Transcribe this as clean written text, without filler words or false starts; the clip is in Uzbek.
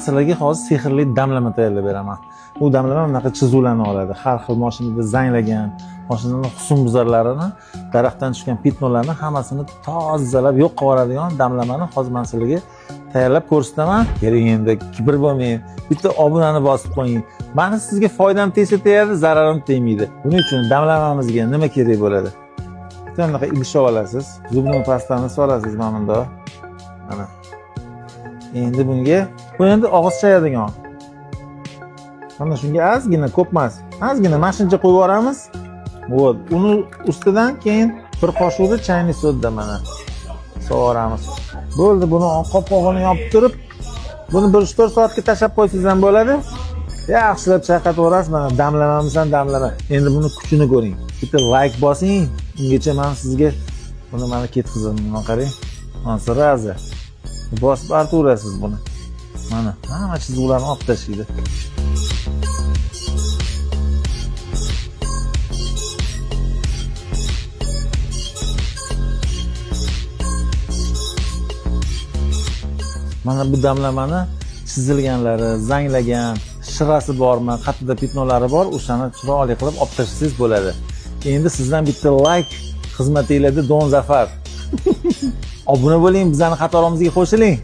Sizlarga hozir sehrli damlama tayyorlab beraman. Bu damlama bunaqa chizuvlarni oladi. Har xil mashinada zanglagan, mashinaning husnbuzarlarini, daraxtdan tushgan pitnolarni hammasini tozalab yo'q qiladigan damlamani hozir men sizlarga tayyorlab ko'rsataman. Keling endi kibr bo'lmang. Bitta obunani bosib qo'ying. Meni sizga foydam tegsa tegadi, zararim tegmaydi. Buning uchun damlamamizga nima kerak bo'ladi? Bitta bunaqa idish olasiz. Zubni pastani solasiz mana bunda. Mana. Endi bunga bu endi og'iz chayadigan. Mana shunga ozgina, ko'p emas. Ozgina mashincha qo'yib yuboramiz. Vot, uni ustidan keyin bir qoshiqda chayni sodda mana sovuramiz. Bo'ldi, buni qopqog'ini yopib turib, buni 1-4 soatga tashlab qo'ysangiz ham bo'ladi. Yaxshilab chayqatib yuborasiz. Mana damlamamiz ham damlama. Endi buni kuchini ko'ring. Bitta like bosing. Ungacha men sizga buni mana ketkizaman. Mana qarang. Mana sirazi. Bosib artaverasiz buni. Mana hamma chizuvlarni olib tashlaydi. Mana bu damlamani chizilganlari, zanglagan, shirasi bormi, qatida pitnolari bor, o'shani chiroyli qilib olib tashlasangiz bo'ladi. Endi sizdan bitta like xizmatingizda Don Zafar. Obuna bo'ling, bizning qatorimizga qo'shiling.